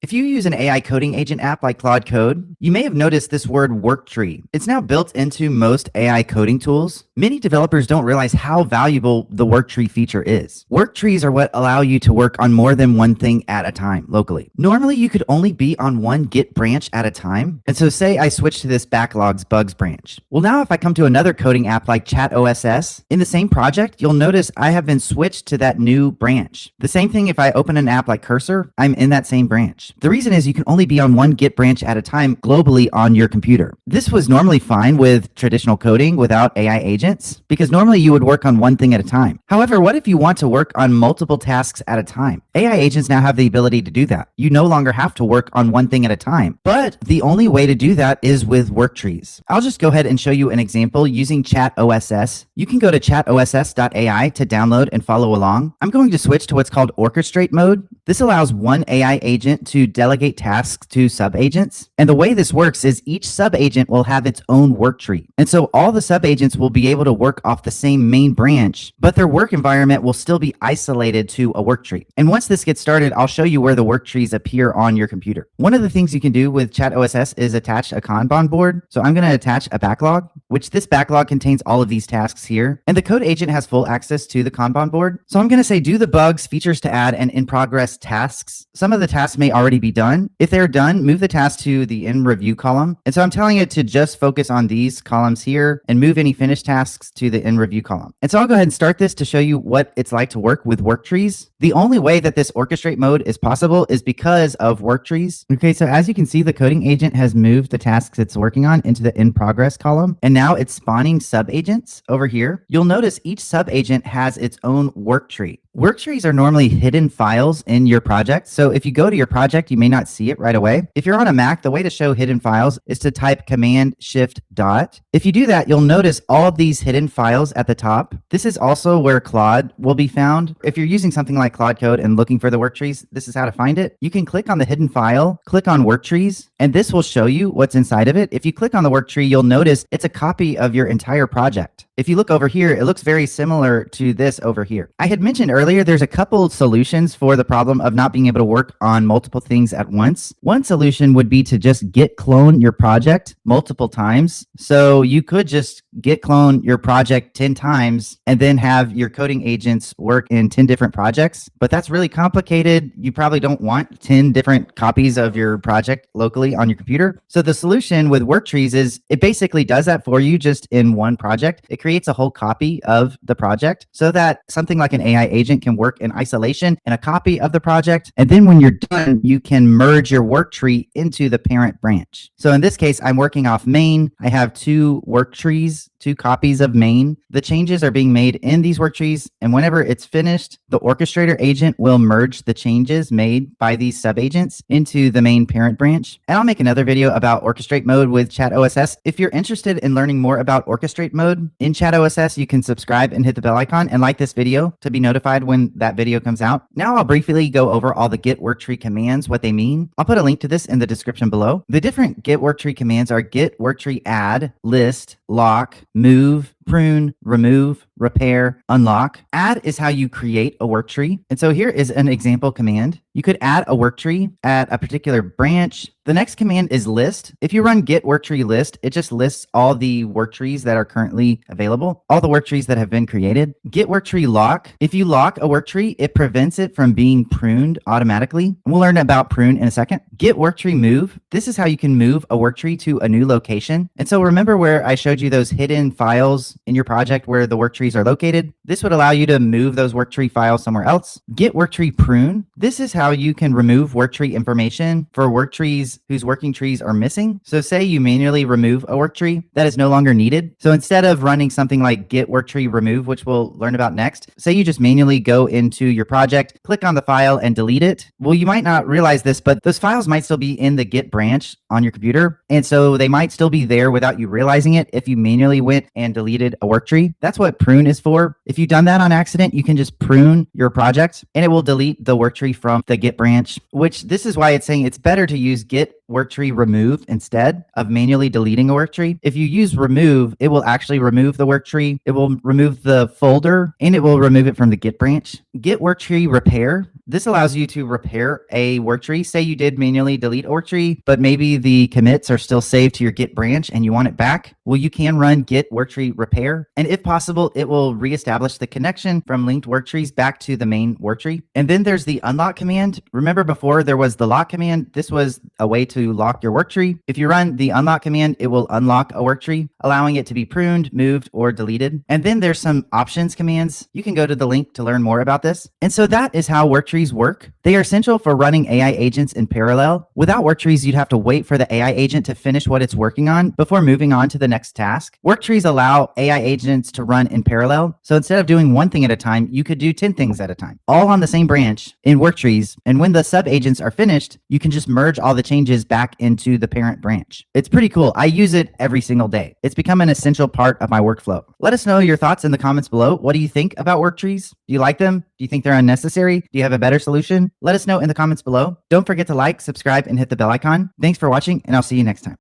If you use an AI coding agent app like Claude Code, you may have noticed this word worktree. It's now built into most AI coding tools. Many developers don't realize how valuable the worktree feature is. Worktrees are what allow you to work on more than one thing at a time locally. Normally, you could only be on one Git branch at a time. And so say I switch to this backlogs bugs branch. Well, now if I come to another coding app like ChatOSS, in the same project, you'll notice I have been switched to that new branch. The same thing if I open an app like Cursor, I'm in that same branch. The reason is you can only be on one Git branch at a time globally on your computer. This was normally fine with traditional coding without AI agents, because normally you would work on one thing at a time. However, what if you want to work on multiple tasks at a time? AI agents now have the ability to do that. You no longer have to work on one thing at a time, but the only way to do that is with worktrees. I'll just go ahead and show you an example using ChatOSS. You can go to chatoss.ai to download and follow along. I'm going to switch to what's called orchestrate mode. This allows one AI agent to delegate tasks to sub-agents. And the way this works is each sub-agent will have its own work tree. And so all the sub-agents will be able to work off the same main branch, but their work environment will still be isolated to a work tree. And once this gets started, I'll show you where the work trees appear on your computer. One of the things you can do with ChatOSS is attach a Kanban board. So I'm going to attach a backlog, which this backlog contains all of these tasks here. And the code agent has full access to the Kanban board. So I'm going to say do the bugs, features to add, and in progress tasks. Some of the tasks may already be done. If they're done, move the task to the in review column. And so I'm telling it to just focus on these columns here and move any finished tasks to the in review column. And so I'll go ahead and start this to show you what it's like to work with work trees. The only way that this orchestrate mode is possible is because of work trees. Okay, so as you can see, the coding agent has moved the tasks it's working on into the in progress column. And now it's spawning sub-agents over here. You'll notice each sub-agent has its own work tree. Work trees are normally hidden files in your project. So if you go to your project, you may not see it right away. If you're on a Mac, the way to show hidden files is to type Command-Shift-Dot. If you do that, you'll notice all of these hidden files at the top. This is also where Claude will be found. If you're using something like Claude Code and looking for the work trees, this is how to find it. You can click on the hidden file, click on work trees, and this will show you what's inside of it. If you click on the work tree, you'll notice it's a copy of your entire project. If you look over here, it looks very similar to this over here. I had mentioned earlier, there's a couple solutions for the problem of not being able to work on multiple things at once. One solution would be to just git clone your project multiple times. So you could just git clone your project 10 times and then have your coding agents work in 10 different projects. But that's really complicated. You probably don't want 10 different copies of your project locally on your computer. So the solution with worktrees is it basically does that for you just in one project. It creates a whole copy of the project so that something like an AI agent can work in isolation in a copy of the project. And then when you're done, you can merge your work tree into the parent branch. So in this case, I'm working off main. I have two work trees, two copies of main. The changes are being made in these work trees. And whenever it's finished, the orchestrator agent will merge the changes made by these sub-agents into the main parent branch. And I'll make another video about orchestrate mode with ChatOSS. If you're interested in learning more about orchestrate mode in ChatOSS, you can subscribe and hit the bell icon and like this video to be notified when that video comes out. Now I'll briefly go over all the git worktree commands, what they mean. I'll put a link to this in the description below. The different git worktree commands are git worktree add, list, lock, move, prune, remove, repair, unlock. Add is how you create a work tree. And so here is an example command. You could add a work tree at a particular branch. The next command is list. If you run git worktree list, it just lists all the work trees that are currently available, all the work trees that have been created. Git worktree lock. If you lock a work tree, it prevents it from being pruned automatically. We'll learn about prune in a second. Git worktree move. This is how you can move a work tree to a new location. And so remember where I showed you those hidden files in your project where the work trees are located? This would allow you to move those work tree files somewhere else. Git worktree prune. This is how you can remove work tree information for work trees whose working trees are missing. So say you manually remove a work tree that is no longer needed. So instead of running something like git worktree remove, which we'll learn about next, say you just manually go into your project, click on the file and delete it. Well, you might not realize this, but those files might still be in the git branch on your computer. And so they might still be there without you realizing it if you manually went and deleted a work tree. That's what prune is for. If you've done that on accident, you can just prune your project and it will delete the work tree from the git branch, which this is why it's saying it's better to use git worktree remove instead of manually deleting a worktree. If you use remove, it will actually remove the worktree. It will remove the folder and it will remove it from the git branch. Git worktree repair. This allows you to repair a work tree. Say you did manually delete a work tree, but maybe the commits are still saved to your Git branch and you want it back. Well, you can run git worktree repair. And if possible, it will reestablish the connection from linked work trees back to the main work tree. And then there's the unlock command. Remember before there was the lock command? This was a way to lock your work tree. If you run the unlock command, it will unlock a work tree, allowing it to be pruned, moved, or deleted. And then there's some options commands. You can go to the link to learn more about this. And so that is how work trees work. They are essential for running AI agents in parallel. Without work trees, you'd have to wait for the AI agent to finish what it's working on before moving on to the next task. Work trees allow AI agents to run in parallel. So instead of doing one thing at a time, you could do 10 things at a time, all on the same branch in work trees. And when the sub agents are finished, you can just merge all the changes back into the parent branch. It's pretty cool. I use it every single day. It's become an essential part of my workflow. Let us know your thoughts in the comments below. What do you think about work trees? Do you like them? Do you think they're unnecessary? Do you have a better solution? Let us know in the comments below. Don't forget to like, subscribe, and hit the bell icon. Thanks for watching, and I'll see you next time.